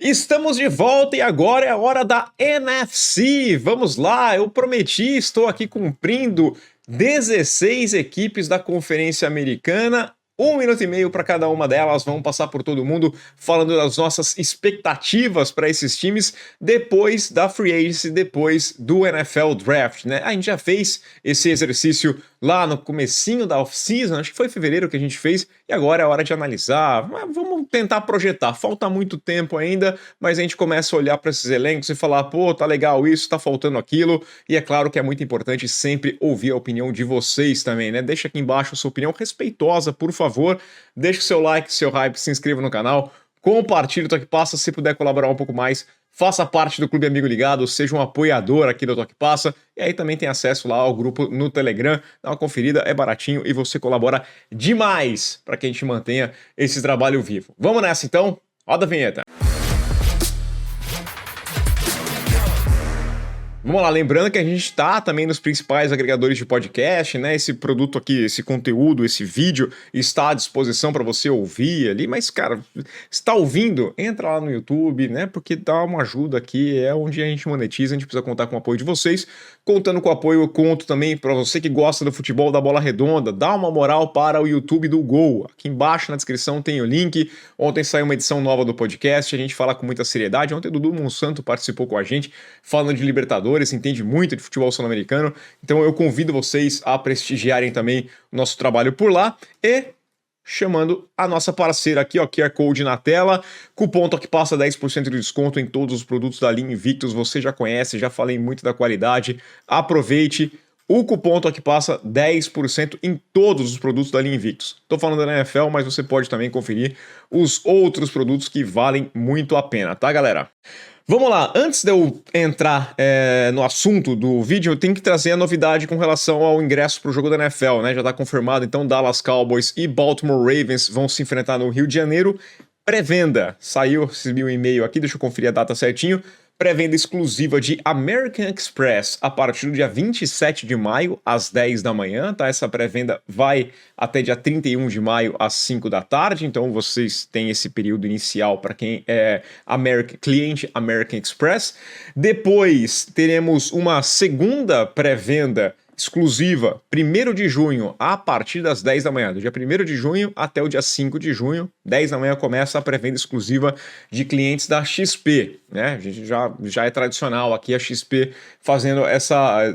Estamos de volta e agora é a hora da NFC. Vamos lá, eu prometi, estou aqui cumprindo 16 equipes da Conferência Americana. 1 minuto e meio para cada uma delas, vamos passar por todo mundo falando das nossas expectativas para esses times depois da Free Agency, depois do NFL Draft, né? A gente já fez esse exercício lá no comecinho da off-season, acho que foi em fevereiro que a gente fez, e agora é hora de analisar, vamos tentar projetar, falta muito tempo ainda, mas a gente começa a olhar para esses elencos e falar, pô, tá legal isso, tá faltando aquilo, e é claro que é muito importante sempre ouvir a opinião de vocês também, né? Deixa aqui embaixo a sua opinião respeitosa, por favor, deixa o seu like, seu hype, se inscreva no canal, compartilhe o Toque Passa, se puder colaborar um pouco mais, faça parte do Clube Amigo Ligado, seja um apoiador aqui do Toque Passa, e aí também tem acesso lá ao grupo no Telegram, dá uma conferida, é baratinho e você colabora demais para que a gente mantenha esse trabalho vivo. Vamos nessa então? Roda a vinheta. Vamos lá, lembrando que a gente está também nos principais agregadores de podcast, né? Esse produto aqui, esse conteúdo, esse vídeo está à disposição para você ouvir ali, mas, cara, se está ouvindo, entra lá no YouTube, né? Porque dá uma ajuda aqui, é onde a gente monetiza, a gente precisa contar com o apoio de vocês. Contando com o apoio, eu conto também para você que gosta do futebol da bola redonda, dá uma moral para o YouTube do Gol. Aqui embaixo na descrição tem o link. Ontem saiu uma edição nova do podcast, a gente fala com muita seriedade. Ontem o Dudu Monsanto participou com a gente, falando de Libertadores, entende muito de futebol sul-americano, então eu convido vocês a prestigiarem também o nosso trabalho por lá e chamando a nossa parceira aqui, ó, QR Code na tela, cupom Toque Passa 10% de desconto em todos os produtos da linha Invictus, você já conhece, já falei muito da qualidade, aproveite, o cupom Toque Passa 10% em todos os produtos da linha Invictus. Tô falando da NFL, mas você pode também conferir os outros produtos que valem muito a pena, tá, galera? Vamos lá, antes de eu entrar no assunto do vídeo, eu tenho que trazer a novidade com relação ao ingresso para o jogo da NFL, né? Já está confirmado, então Dallas Cowboys e Baltimore Ravens vão se enfrentar no Rio de Janeiro. Pré-venda, saiu, recebi um e-mail aqui, deixa eu conferir a data certinho. Pré-venda exclusiva de American Express a partir do dia 27 de maio, às 10 da manhã, tá? Essa pré-venda vai até dia 31 de maio, às 5 da tarde, então vocês têm esse período inicial para quem é cliente American Express. Depois teremos uma segunda pré-venda exclusiva, 1º de junho, a partir das 10 da manhã, do dia 1º de junho até o dia 5 de junho, 10 da manhã começa a pré-venda exclusiva de clientes da XP, né? A gente já é tradicional aqui a XP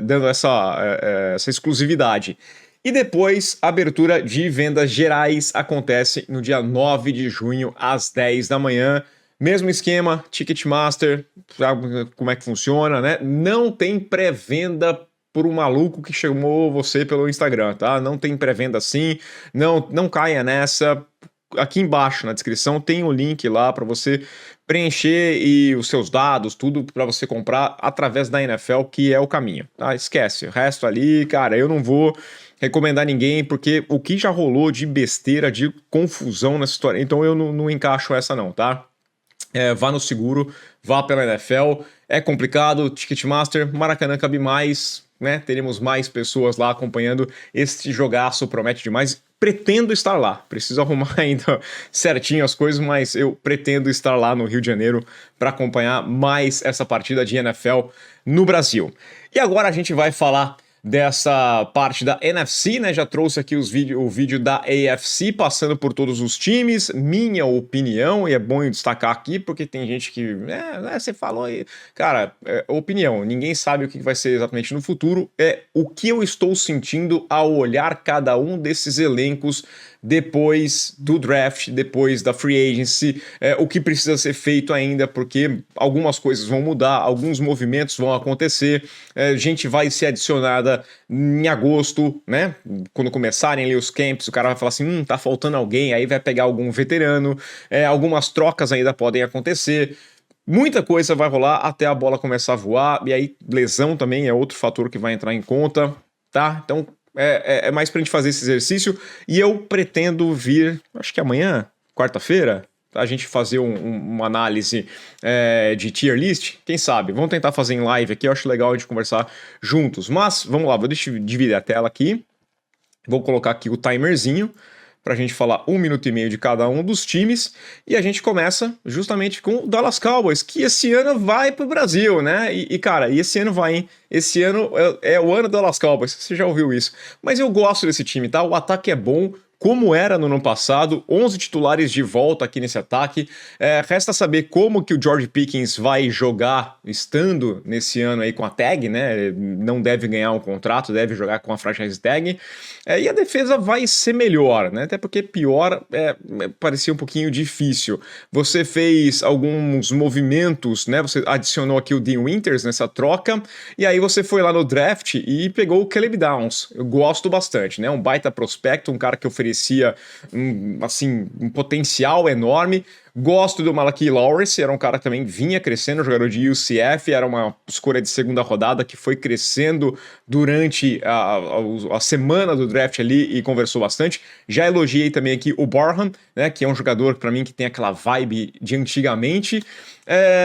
dando essa exclusividade. E depois, a abertura de vendas gerais acontece no dia 9 de junho, às 10 da manhã. Mesmo esquema, Ticketmaster, sabe como é que funciona, né? Não tem pré-venda por um maluco que chamou você pelo Instagram, tá? Não tem pré-venda assim, não caia nessa. Aqui embaixo na descrição tem o link lá para você preencher e os seus dados, tudo para você comprar através da NFL, que é o caminho, tá? Esquece, o resto ali, cara, eu não vou recomendar ninguém, porque o que já rolou de besteira, de confusão nessa história, então eu não encaixo essa não, tá? Vá no seguro, vá pela NFL, é complicado, Ticketmaster, Maracanã cabe mais, né? Teremos mais pessoas lá acompanhando este jogaço, promete demais. Pretendo estar lá, preciso arrumar ainda certinho as coisas, mas eu pretendo estar lá no Rio de Janeiro para acompanhar mais essa partida de NFL no Brasil. E agora a gente vai falar dessa parte da NFC, né? Já trouxe aqui o vídeo da AFC, passando por todos os times, minha opinião, e é bom eu destacar aqui, porque tem gente que, você falou aí, cara, opinião, ninguém sabe o que vai ser exatamente no futuro, é o que eu estou sentindo ao olhar cada um desses elencos depois do draft, depois da free agency, o que precisa ser feito ainda, porque algumas coisas vão mudar, alguns movimentos vão acontecer, gente vai ser adicionada em agosto, né? Quando começarem ali os camps, o cara vai falar assim, tá faltando alguém, aí vai pegar algum veterano, algumas trocas ainda podem acontecer. Muita coisa vai rolar até a bola começar a voar, e aí lesão também é outro fator que vai entrar em conta, tá? Então é mais pra gente fazer esse exercício, e eu pretendo vir, acho que amanhã, quarta-feira, a gente fazer uma análise de tier list, quem sabe? Vamos tentar fazer em live aqui, eu acho legal a gente conversar juntos, mas vamos lá, vou dividir a tela aqui, vou colocar aqui o timerzinho, para a gente falar 1 minuto e meio de cada um dos times, e a gente começa justamente com o Dallas Cowboys, que esse ano vai pro Brasil, né? Cara, esse ano vai, hein? Esse ano é o ano do Dallas Cowboys, você já ouviu isso. Mas eu gosto desse time, tá? O ataque é bom, como era no ano passado, 11 titulares de volta aqui nesse ataque. Resta saber como que o George Pickens vai jogar estando nesse ano aí com a tag, né? Não deve ganhar um contrato, deve jogar com a franchise tag. E a defesa vai ser melhor, né? Até porque pior parecia um pouquinho difícil. Você fez alguns movimentos, né? Você adicionou aqui o Dean Winters nessa troca, e aí você foi lá no draft e pegou o Caleb Downs. Eu gosto bastante, né? Um baita prospecto, um cara que oferecia um potencial enorme. Gosto do Malachi Lawrence, era um cara que também vinha crescendo, jogador de UCF, era uma escolha de segunda rodada que foi crescendo durante a semana do draft ali e conversou bastante. Já elogiei também aqui o Barham, né, que é um jogador para mim que tem aquela vibe de antigamente.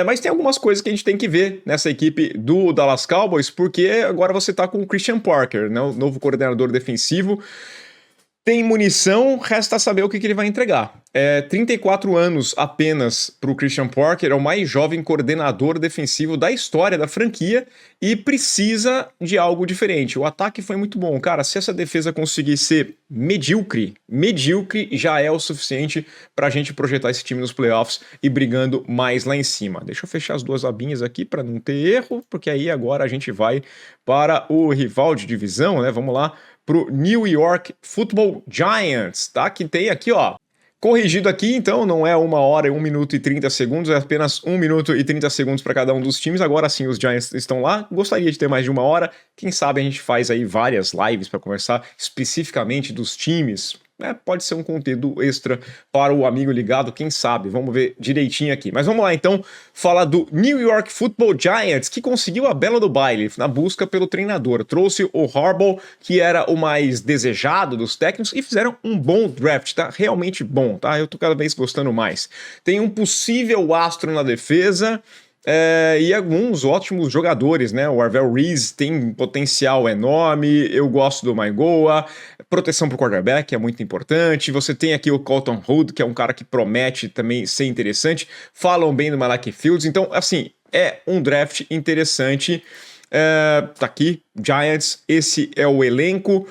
Mas tem algumas coisas que a gente tem que ver nessa equipe do Dallas Cowboys, porque agora você tá com o Christian Parker, né, o novo coordenador defensivo. Tem munição, resta saber o que ele vai entregar. 34 anos apenas para o Christian Parker, é o mais jovem coordenador defensivo da história da franquia e precisa de algo diferente. O ataque foi muito bom. Cara, se essa defesa conseguir ser medíocre já é o suficiente para a gente projetar esse time nos playoffs e brigando mais lá em cima. Deixa eu fechar as duas abinhas aqui para não ter erro, porque aí agora a gente vai para o rival de divisão, né? Vamos lá. Pro New York Football Giants, tá? Que tem aqui, ó, corrigido aqui, então não é 1 hora e 1 minuto e 30 segundos, é apenas 1 minuto e 30 segundos para cada um dos times. Agora sim, os Giants estão lá. Gostaria de ter mais de 1 hora. Quem sabe a gente faz aí várias lives para conversar especificamente dos times. Pode ser um conteúdo extra para o amigo ligado, quem sabe, vamos ver direitinho aqui. Mas vamos lá então, falar do New York Football Giants, que conseguiu a bela do baile na busca pelo treinador. Trouxe o Harbaugh, que era o mais desejado dos técnicos, e fizeram um bom draft, tá? Realmente bom, tá? Eu tô cada vez gostando mais. Tem um possível astro na defesa, e alguns ótimos jogadores, né? O Arvell Reese tem potencial enorme, eu gosto do Maigoa, proteção para o quarterback é muito importante. Você tem aqui o Colton Hood, que é um cara que promete também ser interessante. Falam bem do Malachi Fields, então, assim, é um draft interessante. Tá aqui, Giants, esse é o elenco.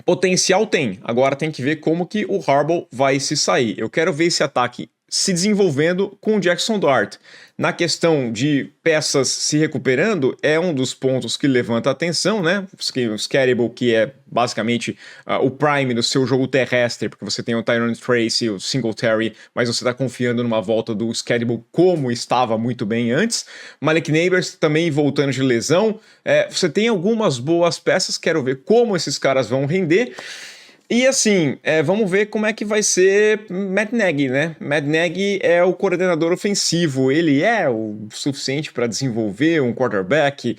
Potencial tem, agora tem que ver como que o Harbaugh vai se sair. Eu quero ver esse ataque se desenvolvendo com o Jackson Dart. Na questão de peças se recuperando, é um dos pontos que levanta a atenção, né? O Scatterable, que é basicamente o prime do seu jogo terrestre, porque você tem o Tyron Tracy, o Singletary, mas você está confiando numa volta do Scatterable como estava muito bem antes. Malik Neighbors também voltando de lesão. Você tem algumas boas peças, quero ver como esses caras vão render. E assim, vamos ver como é que vai ser Matt Nagy, né? Matt Nagy é o coordenador ofensivo, ele é o suficiente para desenvolver um quarterback.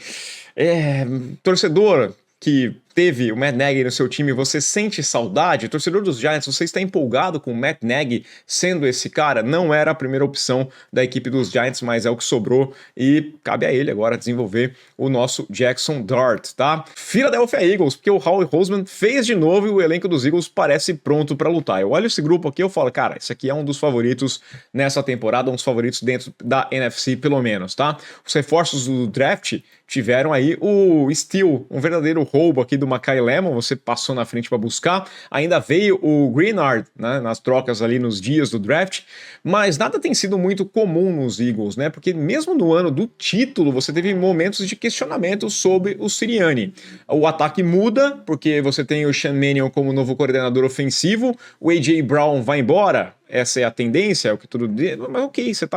Torcedor que teve o Matt Nagy no seu time, você sente saudade? Torcedor dos Giants, você está empolgado com o Matt Nagy sendo esse cara? Não era a primeira opção da equipe dos Giants, mas é o que sobrou e cabe a ele agora desenvolver o nosso Jackson Dart, tá? Philadelphia Eagles, porque o Howie Roseman fez de novo e o elenco dos Eagles parece pronto para lutar. Eu olho esse grupo aqui e eu falo, cara, esse aqui é um dos favoritos nessa temporada, um dos favoritos dentro da NFC pelo menos, tá? Os reforços do draft tiveram aí o steal, um verdadeiro roubo aqui do Makai Lemon, você passou na frente para buscar, ainda veio o Greenard, né, nas trocas ali nos dias do draft, mas nada tem sido muito comum nos Eagles, né, porque mesmo no ano do título você teve momentos de questionamento sobre o Sirianni. O ataque muda, porque você tem o Sean Mannion como novo coordenador ofensivo, o A.J. Brown vai embora, essa é a tendência, é o que tudo diz, mas ok, você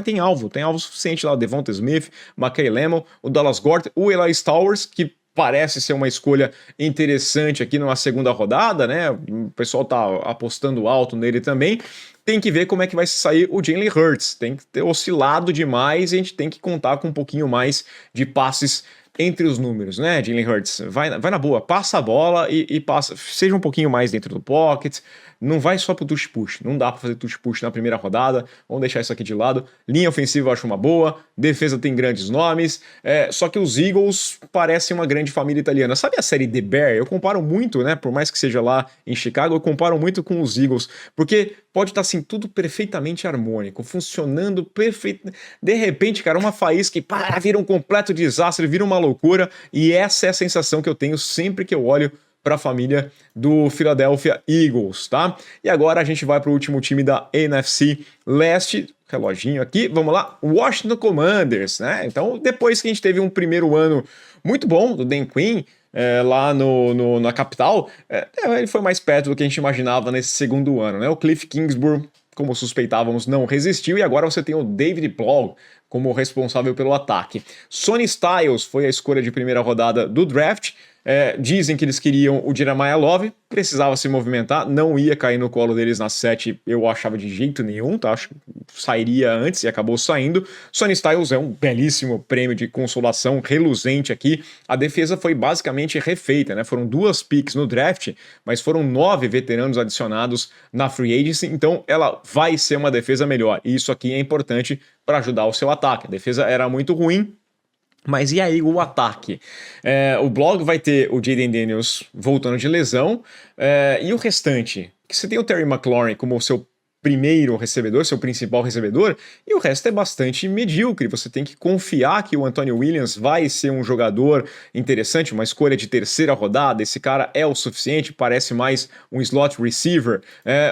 tem alvo suficiente lá, o Devonta Smith, Makai Lemon, o Dallas Goedert, o Eli Stowers, que parece ser uma escolha interessante aqui numa segunda rodada, né? O pessoal tá apostando alto nele também. Tem que ver como é que vai sair o Jalen Hurts. Tem que ter oscilado demais e a gente tem que contar com um pouquinho mais de passes entre os números, né, Jalen Hurts? Vai na boa, passa a bola e passa, seja um pouquinho mais dentro do pocket, não vai só pro touch-push, não dá pra fazer touch-push na primeira rodada, vamos deixar isso aqui de lado. Linha ofensiva eu acho uma boa, defesa tem grandes nomes, só que os Eagles parecem uma grande família italiana. Sabe a série The Bear? Eu comparo muito, né, por mais que seja lá em Chicago, eu comparo muito com os Eagles, porque pode estar assim, tudo perfeitamente harmônico, funcionando perfeito. De repente, cara, uma faísca que vira um completo desastre, vira uma loucura, e essa é a sensação que eu tenho sempre que eu olho para a família do Philadelphia Eagles, tá? E agora a gente vai para o último time da NFC Leste, reloginho aqui, vamos lá, Washington Commanders, né? Então, depois que a gente teve um primeiro ano muito bom do Dan Quinn, lá na capital, ele foi mais perto do que a gente imaginava nesse segundo ano, né? O Cliff Kingsbury, como suspeitávamos, não resistiu, e agora você tem o David Blau como responsável pelo ataque. Sonny Styles foi a escolha de primeira rodada do draft. Dizem que eles queriam o Jeremiah Love, precisava se movimentar, não ia cair no colo deles na 7, eu achava de jeito nenhum, tá? Acho que sairia antes e acabou saindo. Sonny Styles é um belíssimo prêmio de consolação, reluzente aqui. A defesa foi basicamente refeita, né? Foram 2 picks no draft, mas foram 9 veteranos adicionados na free agency, então ela vai ser uma defesa melhor. E isso aqui é importante para ajudar o seu ataque. A defesa era muito ruim, mas e aí o ataque? O blog vai ter o Jayden Daniels voltando de lesão, e o restante? Que você tem o Terry McLaurin como o seu primeiro recebedor, seu principal recebedor, e o resto é bastante medíocre. Você tem que confiar que o Anthony Williams vai ser um jogador interessante, uma escolha de terceira rodada. Esse cara é o suficiente, parece mais um slot receiver.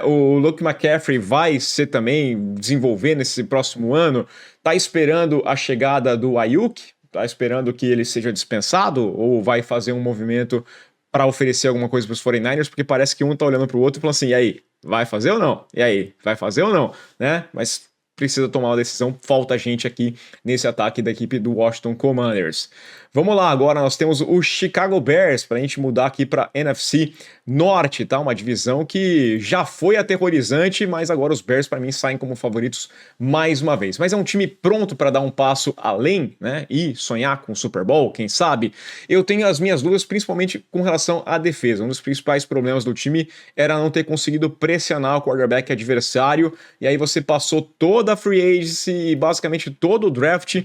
O Luke McCaffrey vai ser também desenvolver nesse próximo ano. Tá esperando a chegada do Ayuk? Tá esperando que ele seja dispensado ou vai fazer um movimento para oferecer alguma coisa para os 49ers? Porque parece que um tá olhando para o outro e falando assim, e aí, vai fazer ou não? E aí, vai fazer ou não? Né? Mas precisa tomar uma decisão, falta gente aqui nesse ataque da equipe do Washington Commanders. Vamos lá, agora nós temos o Chicago Bears, para a gente mudar aqui para NFC Norte, tá? Uma divisão que já foi aterrorizante, mas agora os Bears, para mim, saem como favoritos mais uma vez. Mas é um time pronto para dar um passo além, né? E sonhar com o Super Bowl, quem sabe? Eu tenho as minhas dúvidas, principalmente com relação à defesa. Um dos principais problemas do time era não ter conseguido pressionar o quarterback adversário, e aí você passou toda a free agency e basicamente todo o draft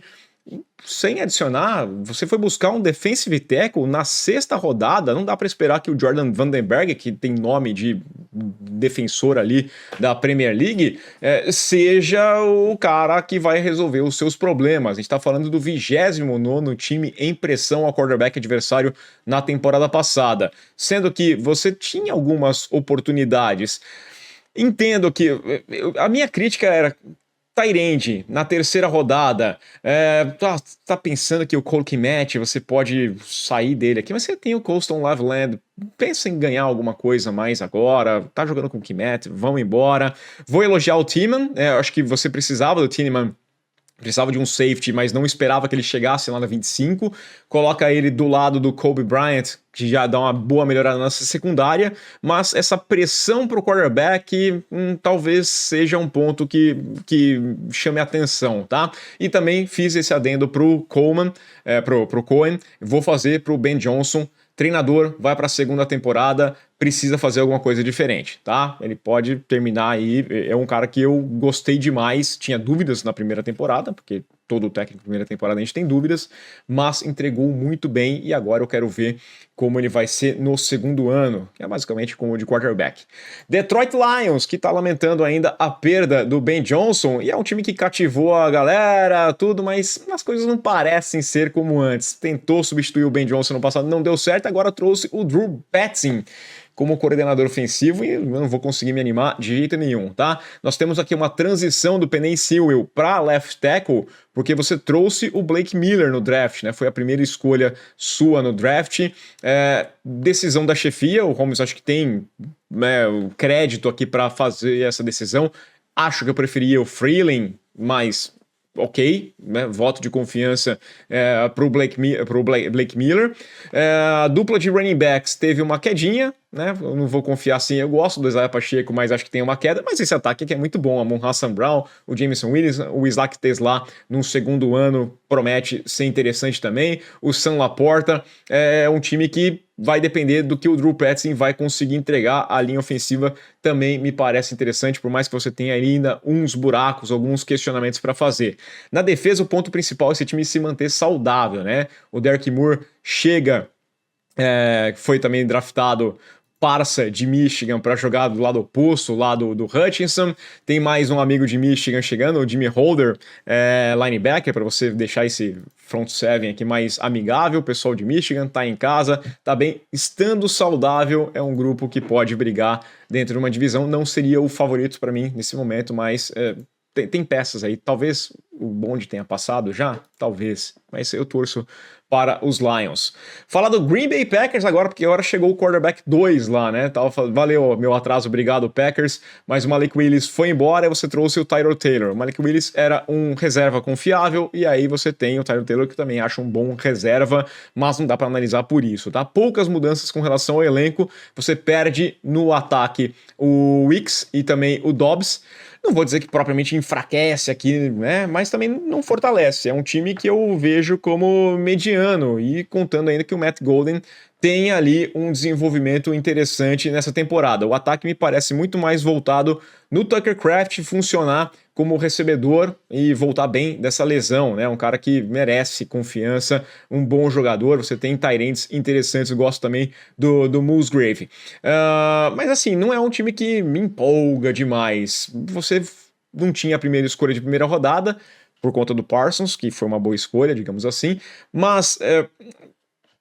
sem adicionar. Você foi buscar um defensive tackle na 6ª rodada, não dá para esperar que o Jordan Vandenberg, que tem nome de defensor ali da Premier League, seja o cara que vai resolver os seus problemas. A gente está falando do 29º time em pressão ao quarterback adversário na temporada passada, sendo que você tinha algumas oportunidades. Entendo que a minha crítica era Tyrande, na 3ª rodada, tá pensando que o Cole Kmet, você pode sair dele aqui, mas você tem o Colston Loveland, pensa em ganhar alguma coisa mais agora, tá jogando com o Kmet, vão embora. Vou elogiar o Tiemann, acho que você precisava do Tiemann, precisava de um safety, mas não esperava que ele chegasse lá na 25, coloca ele do lado do Kobe Bryant, que já dá uma boa melhorada nessa secundária, mas essa pressão pro quarterback talvez seja um ponto que chame a atenção, tá? E também fiz esse adendo pro Coleman, pro Cohen, vou fazer pro Ben Johnson. Treinador, vai para a 2ª temporada, precisa fazer alguma coisa diferente, tá? Ele pode terminar aí, é um cara que eu gostei demais, tinha dúvidas na primeira temporada, porque todo técnico na primeira temporada a gente tem dúvidas, mas entregou muito bem e agora eu quero ver como ele vai ser no 2º ano, que é basicamente como de quarterback. Detroit Lions, que tá lamentando ainda a perda do Ben Johnson, e é um time que cativou a galera, tudo, mas as coisas não parecem ser como antes. Tentou substituir o Ben Johnson no passado, não deu certo, agora trouxe o Drew Petzing como coordenador ofensivo e eu não vou conseguir me animar de jeito nenhum, tá? Nós temos aqui uma transição do Penei Sewell para left tackle, porque você trouxe o Blake Miller no draft, né? Foi a primeira escolha sua no draft. Decisão da chefia, o Holmes acho que tem o crédito aqui para fazer essa decisão. Acho que eu preferia o Freeling, mas ok, né? Voto de confiança para o Blake Miller. A dupla de running backs teve uma quedinha, né? Eu não vou confiar assim. Eu gosto do Isaiah Pacheco, mas acho que tem uma queda. Mas esse ataque aqui é muito bom. Amon Hassan Brown, o Jameson Williams, o Isaac Tesla num segundo ano promete ser interessante também. O Sam Laporta é um time que vai depender do que o Drew Petzing vai conseguir entregar. A linha ofensiva também me parece interessante, por mais que você tenha ainda uns buracos, alguns questionamentos para fazer. Na defesa, o ponto principal é esse time se manter saudável, né? O Derrick Moore chega, foi também draftado parça de Michigan para jogar do lado oposto, lá do Hutchinson. Tem mais um amigo de Michigan chegando, o Jimmy Holder, linebacker, para você deixar esse front seven aqui mais amigável. O pessoal de Michigan tá em casa, tá bem. Estando saudável, é um grupo que pode brigar dentro de uma divisão. Não seria o favorito para mim nesse momento, mas tem peças aí. Talvez o bonde tenha passado já, talvez, mas eu torço para os Lions. Falar do Green Bay Packers agora, porque agora chegou o quarterback 2 lá, né? Valeu meu atraso, obrigado Packers, mas o Malik Willis foi embora e você trouxe o Tyrod Taylor. O Malik Willis era um reserva confiável e aí você tem o Tyrod Taylor, que também acha um bom reserva, mas não dá para analisar por isso, tá? Poucas mudanças com relação ao elenco, você perde no ataque o Wicks e também o Dobbs. Não vou dizer que propriamente enfraquece aqui, né? Mas também não fortalece. É um time que eu vejo como mediano e contando ainda que o Matt Golden tem ali um desenvolvimento interessante nessa temporada. O ataque me parece muito mais voltado no Tucker Kraft funcionar como recebedor e voltar bem dessa lesão, né? Um cara que merece confiança, um bom jogador. Você tem tight ends interessantes, eu gosto também do Musgrave. Mas assim, não é um time que me empolga demais. Você não tinha a primeira escolha de primeira rodada por conta do Parsons, que foi uma boa escolha, digamos assim, mas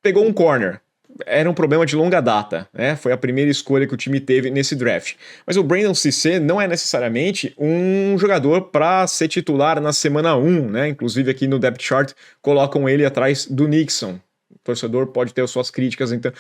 pegou um corner. Era um problema de longa data, né? Foi a primeira escolha que o time teve nesse draft. Mas o Brandon Cissé não é necessariamente um jogador para ser titular na semana 1, né? Inclusive aqui no depth chart colocam ele atrás do Nixon. O torcedor pode ter as suas críticas, então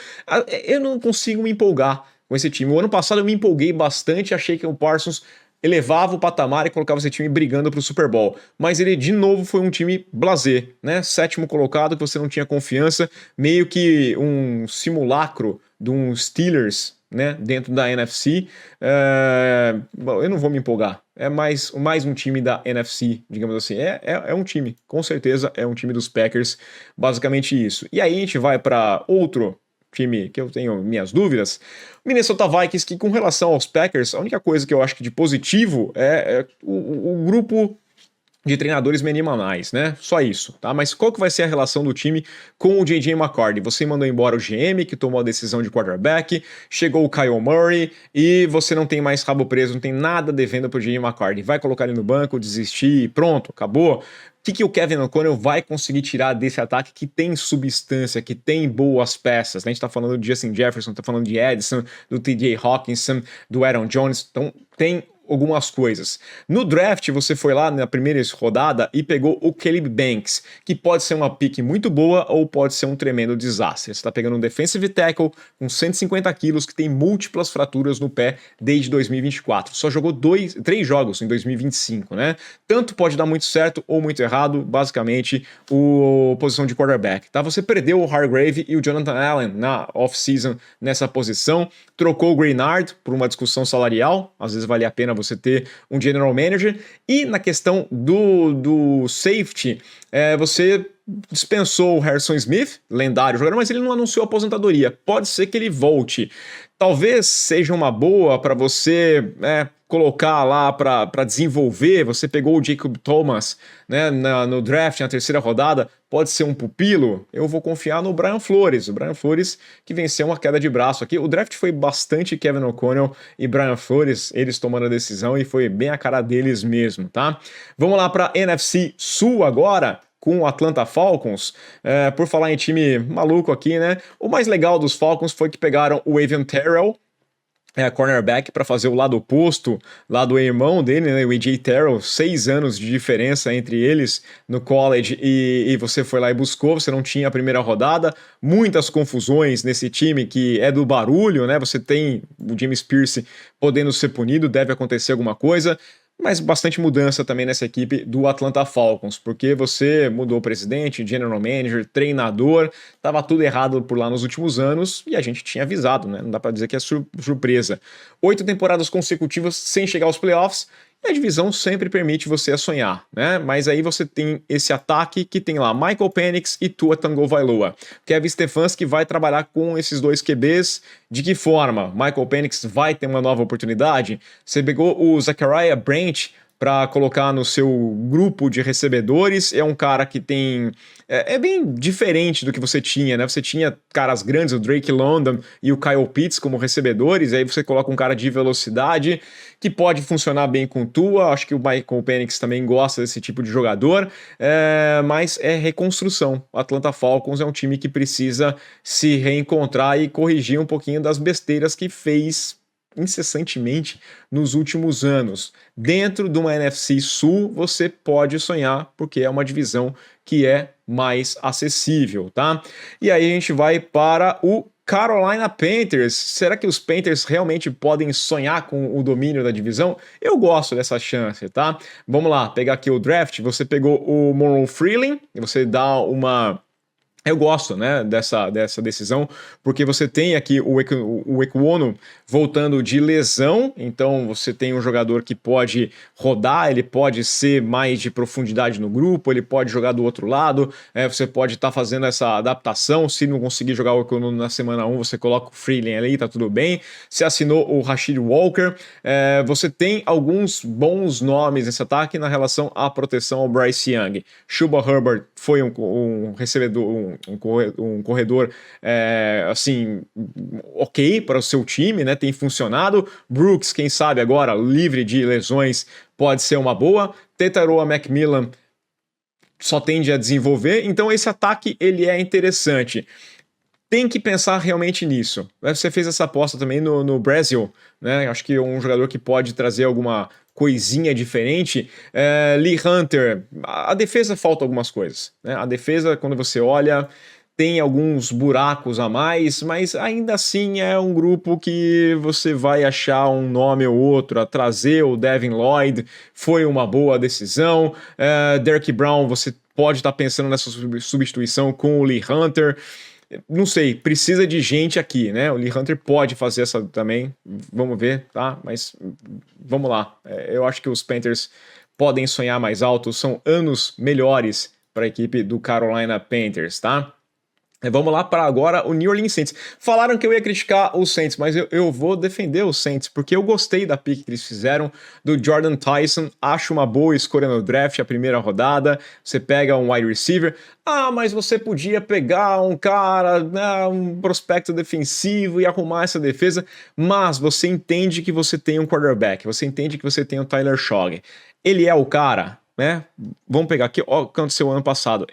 eu não consigo me empolgar com esse time. O ano passado eu me empolguei bastante, achei que o Parsons elevava o patamar e colocava esse time brigando para o Super Bowl. Mas ele, de novo, foi um time blasé, né? 7º colocado, que você não tinha confiança, meio que um simulacro de um Steelers, né? Dentro da NFC. Bom, eu não vou me empolgar. É mais um time da NFC, digamos assim. É um time, com certeza é um time dos Packers, basicamente isso. E aí a gente vai para outro time que eu tenho minhas dúvidas, Minnesota Vikings, que com relação aos Packers, a única coisa que eu acho que de positivo é o grupo de treinadores me anima mais, né? Só isso, tá? Mas qual que vai ser a relação do time com o J.J. McCarthy? Você mandou embora o GM, que tomou a decisão de quarterback, chegou o Kyle Murray, e você não tem mais rabo preso, não tem nada devendo pro J.J. McCarthy. Vai colocar ele no banco, desistir, pronto, acabou. O que o Kevin O'Connell vai conseguir tirar desse ataque que tem substância, que tem boas peças, né? A gente tá falando de Justin Jefferson, tá falando de Edison, do T.J. Hawkinson, do Aaron Jones, então tem algumas coisas. No draft, você foi lá na primeira rodada e pegou o Caleb Banks, que pode ser uma pick muito boa ou pode ser um tremendo desastre. Você está pegando um defensive tackle com 150 quilos que tem múltiplas fraturas no pé desde 2024. Só jogou 3 jogos em 2025, né? Tanto pode dar muito certo ou muito errado, basicamente, a posição de quarterback, tá? Você perdeu o Hargrave e o Jonathan Allen na off-season nessa posição, trocou o Greenard por uma discussão salarial, às vezes vale a pena você ter um general manager, e na questão do safety, você dispensou o Harrison Smith, lendário jogador, mas ele não anunciou aposentadoria. Pode ser que ele volte. Talvez seja uma boa para você colocar lá para desenvolver. Você pegou o Jacob Thomas, né, no draft, na 3ª rodada, pode ser um pupilo. Eu vou confiar no Brian Flores. O Brian Flores que venceu uma queda de braço aqui. O draft foi bastante Kevin O'Connell e Brian Flores, eles tomando a decisão e foi bem a cara deles mesmo, tá? Vamos lá para NFC Sul agora, com o Atlanta Falcons. Por falar em time maluco aqui, né? O mais legal dos Falcons foi que pegaram o Avian Terrell, cornerback, para fazer o lado oposto lá do irmão dele, né, o A.J. Terrell, 6 anos de diferença entre eles no college, e você foi lá e buscou, você não tinha a primeira rodada, muitas confusões nesse time que é do barulho, né, você tem o James Pierce podendo ser punido, deve acontecer alguma coisa, mas bastante mudança também nessa equipe do Atlanta Falcons, porque você mudou o presidente, general manager, treinador, tava tudo errado por lá nos últimos anos e a gente tinha avisado, né? Não dá pra dizer que é surpresa. 8 temporadas consecutivas sem chegar aos playoffs, e a divisão sempre permite você a sonhar, né? Mas aí você tem esse ataque que tem lá Michael Penix e Tua Tagovailoa. Kevin Stefanski vai trabalhar com esses dois QBs. De que forma? Michael Penix vai ter uma nova oportunidade? Você pegou o Zachariah Branch para colocar no seu grupo de recebedores, é um cara que tem... É bem diferente do que você tinha, né? Você tinha caras grandes, o Drake London e o Kyle Pitts como recebedores, aí você coloca um cara de velocidade que pode funcionar bem com Tua, acho que o Michael Penix também gosta desse tipo de jogador, mas é reconstrução. O Atlanta Falcons é um time que precisa se reencontrar e corrigir um pouquinho das besteiras que fez incessantemente nos últimos anos. Dentro de uma NFC Sul, você pode sonhar, porque é uma divisão que é mais acessível, tá? E aí a gente vai para o Carolina Panthers. Será que os Panthers realmente podem sonhar com o domínio da divisão? Eu gosto dessa chance, tá? Vamos lá, pegar aqui o draft. Você pegou o Monroe Freeling, você dá uma... Eu gosto, né, dessa decisão, porque você tem aqui o Ekwonu voltando de lesão, então você tem um jogador que pode rodar, ele pode ser mais de profundidade no grupo, ele pode jogar do outro lado, você pode estar fazendo essa adaptação, se não conseguir jogar o Ekwonu na semana 1, você coloca o Freeland ali, tá tudo bem. Você assinou o Rashid Walker, você tem alguns bons nomes nesse ataque na relação à proteção ao Bryce Young. Chuba Hubbard foi um recebedor, um corredor assim, ok para o seu time, né? Tem funcionado. Brooks, quem sabe agora, livre de lesões, pode ser uma boa. Tetaroa Macmillan só tende a desenvolver, então esse ataque ele é interessante. Tem que pensar realmente nisso. Você fez essa aposta também no Brasil, né? Acho que é um jogador que pode trazer alguma coisinha diferente. Lee Hunter, a defesa falta algumas coisas, né? A defesa, quando você olha, tem alguns buracos a mais, mas ainda assim é um grupo que você vai achar um nome ou outro. A trazer o Devin Lloyd foi uma boa decisão. Derrick Brown, você pode estar pensando nessa substituição com o Lee Hunter. Não sei, precisa de gente aqui, né? O Lee Hunter pode fazer essa também, vamos ver, tá? Mas vamos lá. Eu acho que os Panthers podem sonhar mais alto, são anos melhores para a equipe do Carolina Panthers, tá? Vamos lá para agora o New Orleans Saints. Falaram que eu ia criticar os Saints, mas eu vou defender os Saints, porque eu gostei da pick que eles fizeram do Jordan Tyson. Acho uma boa escolha no draft, a primeira rodada. Você pega um wide receiver. Ah, mas você podia pegar um cara, né, um prospecto defensivo e arrumar essa defesa. Mas você entende que você tem um quarterback, você entende que você tem o Tyler Shough. Ele é o cara, né? Vamos pegar aqui, ó, o que aconteceu ano passado.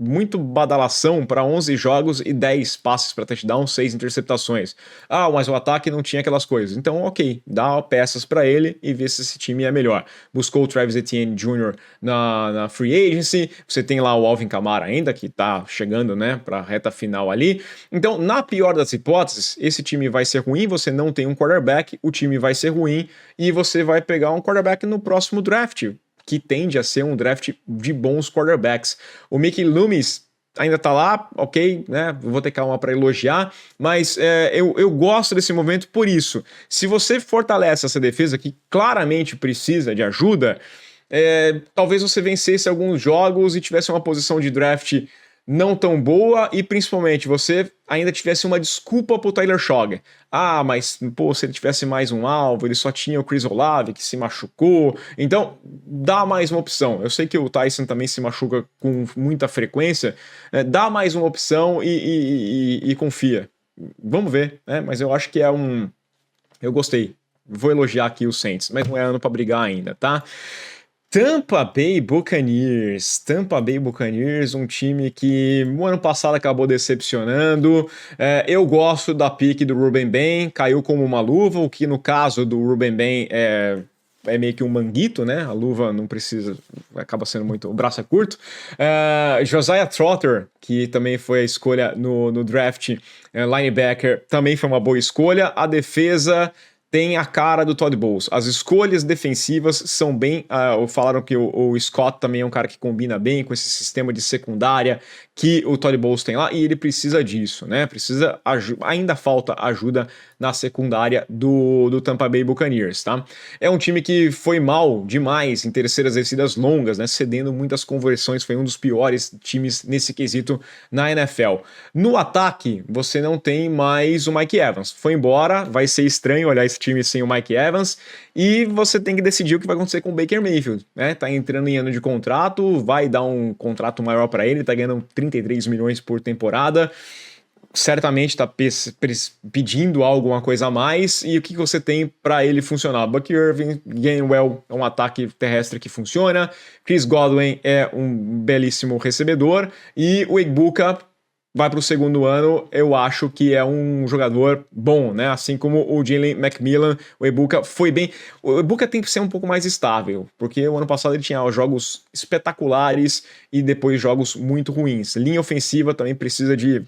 Muito badalação para 11 jogos e 10 passes para touchdown, 6 interceptações. Ah, mas o ataque não tinha aquelas coisas. Então, ok, dá peças para ele e vê se esse time é melhor. Buscou o Travis Etienne Jr. na Free Agency, você tem lá o Alvin Kamara ainda, que tá chegando, né, para a reta final ali. Então, na pior das hipóteses, esse time vai ser ruim, você não tem um quarterback, o time vai ser ruim e você vai pegar um quarterback no próximo draft, que tende a ser um draft de bons quarterbacks. O Mickey Loomis ainda tá lá, ok, né? Vou ter calma para elogiar, mas eu gosto desse momento por isso. Se você fortalece essa defesa, que claramente precisa de ajuda, talvez você vencesse alguns jogos e tivesse uma posição de draft não tão boa e principalmente você ainda tivesse uma desculpa pro Tyler Shough. Ah, mas pô, se ele tivesse mais um alvo, ele só tinha o Chris Olave que se machucou. Então, dá mais uma opção. Eu sei que o Tyson também se machuca com muita frequência. Dá mais uma opção e confia. Vamos ver, né? Mas eu acho que eu gostei. Vou elogiar aqui o Saints, mas não é ano pra brigar ainda, tá? Tampa Bay Buccaneers, um time que no ano passado acabou decepcionando. Eu gosto da pick do Ruben Ben, caiu como uma luva, o que no caso do Ruben Ben é meio que um manguito, né? A luva não precisa, acaba sendo muito, o braço é curto. Josiah Trotter, que também foi a escolha no draft, linebacker, também foi uma boa escolha. A defesa tem a cara do Todd Bowles. As escolhas defensivas são bem... falaram que o Scott também é um cara que combina bem com esse sistema de secundária que o Todd Bowles tem lá, e ele precisa disso, né? Ainda falta ajuda na secundária do Tampa Bay Buccaneers, tá? É um time que foi mal demais em terceiras descidas longas, né? Cedendo muitas conversões, foi um dos piores times nesse quesito na NFL. No ataque, você não tem mais o Mike Evans. Foi embora, vai ser estranho olhar esse time sem o Mike Evans, e você tem que decidir o que vai acontecer com o Baker Mayfield, né? Tá entrando em ano de contrato, vai dar um contrato maior para ele, tá ganhando 33 milhões por temporada, certamente tá pedindo alguma coisa a mais, e o que você tem para ele funcionar? Bucky Irving, Gainwell é um ataque terrestre que funciona, Chris Godwin é um belíssimo recebedor, e o Egbuka vai para o segundo ano, eu acho que é um jogador bom, né? Assim como o Jalen McMillan, o Egbuka foi bem... O Egbuka tem que ser um pouco mais estável, porque o ano passado ele tinha jogos espetaculares e depois jogos muito ruins. Linha ofensiva também precisa de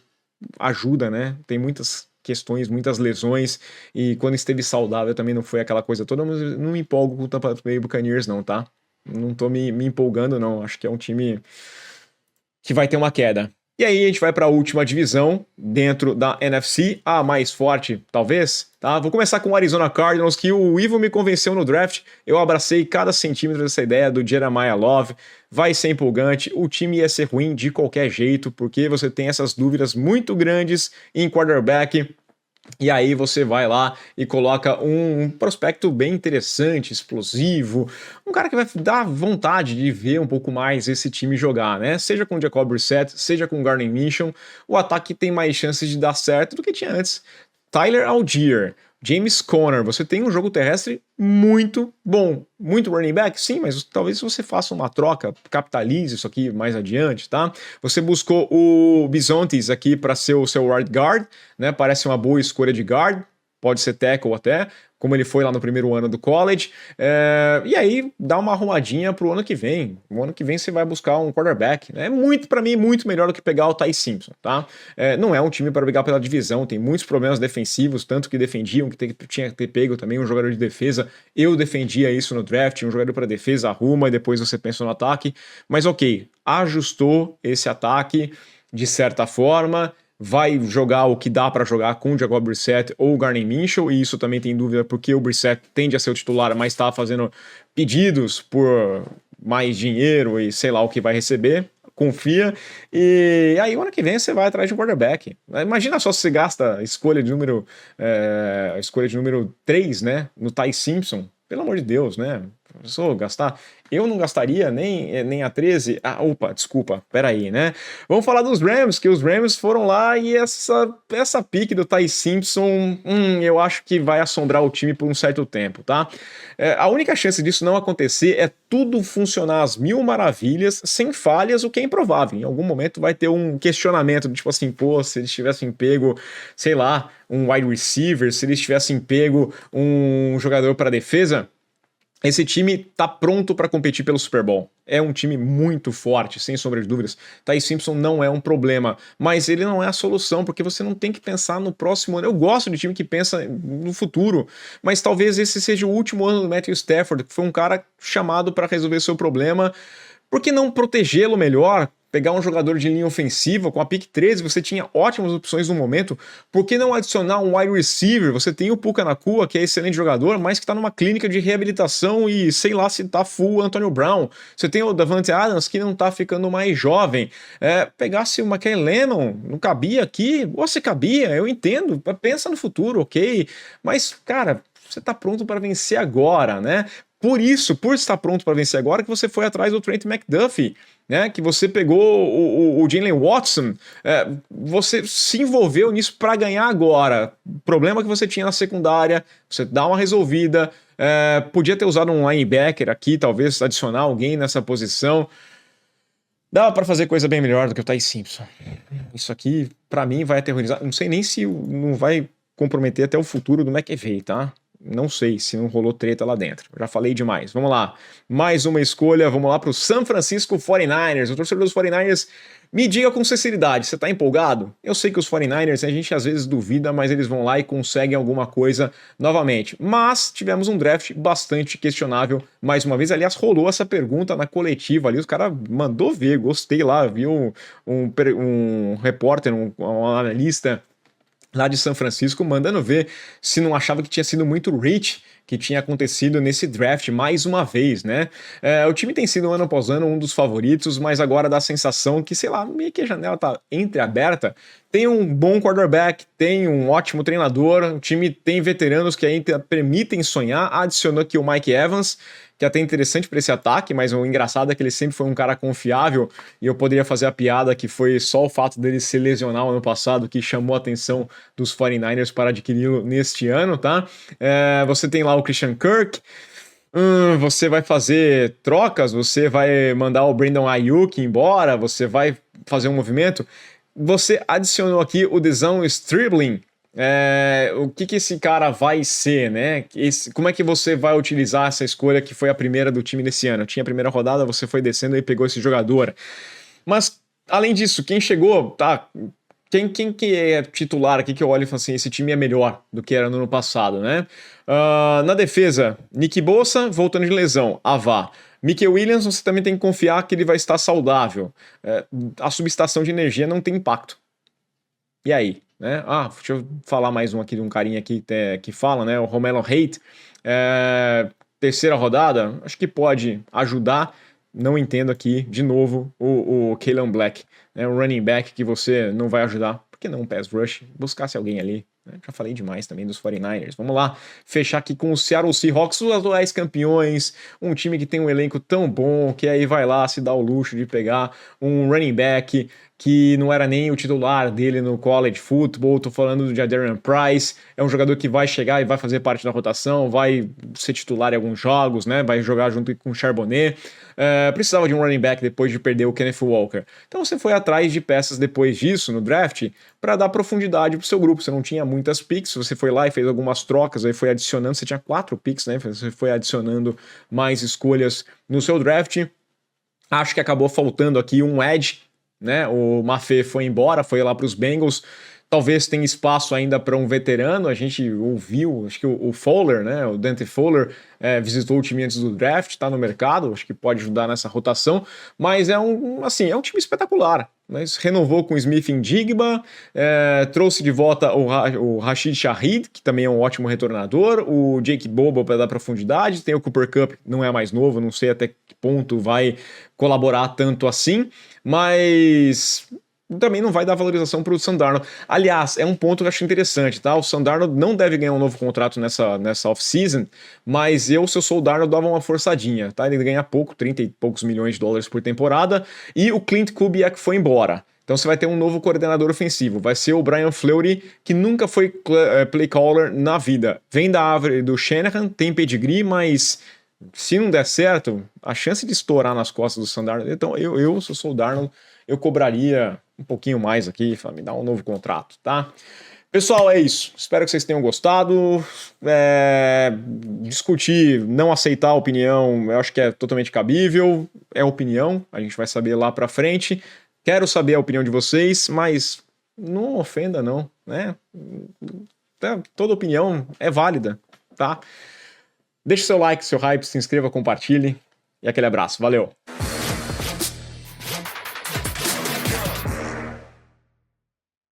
ajuda, né? Tem muitas questões, muitas lesões, e quando esteve saudável também não foi aquela coisa toda, mas não me empolgo com o Tampa Bay Buccaneers não, tá? Não tô me empolgando não, acho que é um time que vai ter uma queda. E aí a gente vai para a última divisão dentro da NFC, a mais forte, talvez, tá? Vou começar com o Arizona Cardinals, que o Ivo me convenceu no draft, eu abracei cada centímetro dessa ideia do Jeremiah Love, vai ser empolgante, o time ia ser ruim de qualquer jeito, porque você tem essas dúvidas muito grandes em quarterback. E aí você vai lá e coloca um prospecto bem interessante, explosivo, um cara que vai dar vontade de ver um pouco mais esse time jogar, né? Seja com o Jacob Brissett, seja com o Gardner Minshew, o ataque tem mais chances de dar certo do que tinha antes. Tyler Allgeier, James Conner, você tem um jogo terrestre muito bom. Muito running back? Sim, mas talvez você faça uma troca, capitalize isso aqui mais adiante, tá? Você buscou o Bisontes aqui para ser o seu right guard, né? Parece uma boa escolha de guard, pode ser tackle até, como ele foi lá no primeiro ano do college, e aí dá uma arrumadinha pro ano que vem. O ano que vem você vai buscar um quarterback, né? Para mim, muito melhor do que pegar o Ty Simpson, tá? Não é um time para brigar pela divisão, tem muitos problemas defensivos, tanto que defendiam, que tinha que ter pego também um jogador de defesa. Eu defendia isso no draft, um jogador para defesa arruma e depois você pensa no ataque, mas ok, ajustou esse ataque de certa forma, vai jogar o que dá para jogar com o Jacob Brissett ou o Gardner Minshew, e isso também tem dúvida porque o Brissett tende a ser o titular, mas está fazendo pedidos por mais dinheiro e sei lá o que vai receber, confia, e aí o ano que vem você vai atrás de um quarterback. Imagina só se você gasta a escolha de número 3, né, no Ty Simpson, pelo amor de Deus, né? Gastar. Eu não gastaria nem a 13. Desculpa, peraí, né? Vamos falar dos Rams, que os Rams foram lá e essa pique do Ty Simpson, eu acho que vai assombrar o time por um certo tempo, tá? A única chance disso não acontecer é tudo funcionar às mil maravilhas, sem falhas, o que é improvável. Em algum momento vai ter um questionamento, tipo assim, se eles tivessem pego, sei lá, um wide receiver, se eles tivessem pego um jogador para defesa, esse time tá pronto para competir pelo Super Bowl. É um time muito forte, sem sombra de dúvidas. Ty Simpson não é um problema, mas ele não é a solução, porque você não tem que pensar no próximo ano. Eu gosto de time que pensa no futuro, mas talvez esse seja o último ano do Matthew Stafford, que foi um cara chamado para resolver seu problema. Por que não protegê-lo melhor? Pegar um jogador de linha ofensiva, com a pick 13, você tinha ótimas opções no momento. Por que não adicionar um wide receiver? Você tem o Puka Nacua, que é excelente jogador, mas que está numa clínica de reabilitação e sei lá se tá full Antonio Brown. Você tem o Davante Adams, que não tá ficando mais jovem. Pegasse o McKay Lennon, não cabia aqui? Você cabia, eu entendo. Pensa no futuro, ok? Mas, cara, você tá pronto para vencer agora, né? Por estar pronto para vencer agora, que você foi atrás do Trent McDuffie, né? Que você pegou o Jalen Watson, você se envolveu nisso para ganhar agora. O problema que você tinha na secundária, você dá uma resolvida, podia ter usado um linebacker aqui, talvez adicionar alguém nessa posição. Dava para fazer coisa bem melhor do que o Ty Simpson. Isso aqui, para mim, vai aterrorizar. Não sei nem se não vai comprometer até o futuro do McAvey, tá? Não sei se não rolou treta lá dentro. Já falei demais. Vamos lá. Mais uma escolha. Vamos lá para o San Francisco 49ers. O torcedor dos 49ers, me diga com sinceridade, você tá empolgado? Eu sei que os 49ers, a gente às vezes duvida, mas eles vão lá e conseguem alguma coisa novamente. Mas tivemos um draft bastante questionável mais uma vez. Aliás, rolou essa pergunta na coletiva ali, os caras mandou ver, gostei lá, viu um repórter, um analista lá de São Francisco, mandando ver se não achava que tinha sido muito reach que tinha acontecido nesse draft mais uma vez, né? O time tem sido ano após ano um dos favoritos, mas agora dá a sensação que, sei lá, meio que a janela tá entreaberta. Tem um bom quarterback, tem um ótimo treinador, o time tem veteranos que ainda permitem sonhar, adicionou aqui o Mike Evans, que é até interessante para esse ataque, mas o engraçado é que ele sempre foi um cara confiável, e eu poderia fazer a piada que foi só o fato dele se lesionar ano passado que chamou a atenção dos 49ers para adquiri-lo neste ano, tá? Você tem lá o Christian Kirk, você vai fazer trocas, você vai mandar o Brandon Ayuk embora, você vai fazer um movimento. Você adicionou aqui o Deshaun Stribling. O que esse cara vai ser, né? Como é que você vai utilizar essa escolha que foi a primeira do time desse ano? Tinha a primeira rodada, você foi descendo e pegou esse jogador. Mas, além disso, quem chegou, tá... Quem que é titular aqui que eu olho e falo assim, esse time é melhor do que era no ano passado, né? Na defesa, Nick Bosa voltando de lesão, Avá. Mickey Williams, você também tem que confiar que ele vai estar saudável. A subestação de energia não tem impacto. E aí? Né? Deixa eu falar mais um aqui de um carinha aqui que fala, né? O Romelo Hate. Terceira rodada, acho que pode ajudar. Não entendo aqui, de novo, o Kalen Black, né? O running back que você não vai ajudar. Por que não um pass rush? Buscasse alguém ali. Já falei demais também dos 49ers. Vamos lá, fechar aqui com o Seattle Seahawks, os atuais campeões, um time que tem um elenco tão bom, que aí vai lá se dá o luxo de pegar um running back que não era nem o titular dele no college football. Tô falando do Jadarian Price, é um jogador que vai chegar e vai fazer parte da rotação, vai ser titular em alguns jogos, né? Vai jogar junto com o Charbonnet. Precisava de um running back depois de perder o Kenneth Walker. Então você foi atrás de peças depois disso no draft para dar profundidade pro seu grupo. Você não tinha muitas picks, você foi lá e fez algumas trocas, aí foi adicionando, você tinha 4 picks, né? Você foi adicionando mais escolhas no seu draft. Acho que acabou faltando aqui um edge, né? O Maffei foi embora, foi lá para os Bengals. Talvez tenha espaço ainda para um veterano. A gente ouviu, acho que o Fowler, né? O Dante Fowler visitou o time antes do draft, está no mercado, acho que pode ajudar nessa rotação. Mas é um time espetacular. Mas renovou com o Smith Ndigba, trouxe de volta o Rashid Shaheed, que também é um ótimo retornador, o Jake Bobo para dar profundidade, tem o Cooper Kupp, não é mais novo, não sei até que ponto vai colaborar tanto assim, mas também não vai dar valorização para o Sam Darnold. Aliás, é um ponto que eu acho interessante, tá? O Sam Darnold não deve ganhar um novo contrato nessa off-season, mas se eu sou o Darnold, dava uma forçadinha, tá? Ele ganha pouco, 30 e poucos milhões de dólares por temporada, e o Clint Kubiak foi embora. Então você vai ter um novo coordenador ofensivo, vai ser o Brian Fleury, que nunca foi play caller na vida. Vem da árvore do Shanahan, tem pedigree, mas se não der certo, a chance de estourar nas costas do Sam Darnold, então se eu sou o Darnold, eu cobraria um pouquinho mais aqui, me dá um novo contrato, tá? Pessoal, é isso. Espero que vocês tenham gostado. Discutir, não aceitar a opinião, eu acho que é totalmente cabível. É opinião, a gente vai saber lá pra frente. Quero saber a opinião de vocês, mas não ofenda não, né? Toda opinião é válida, tá? Deixe seu like, seu hype, se inscreva, compartilhe e aquele abraço. Valeu!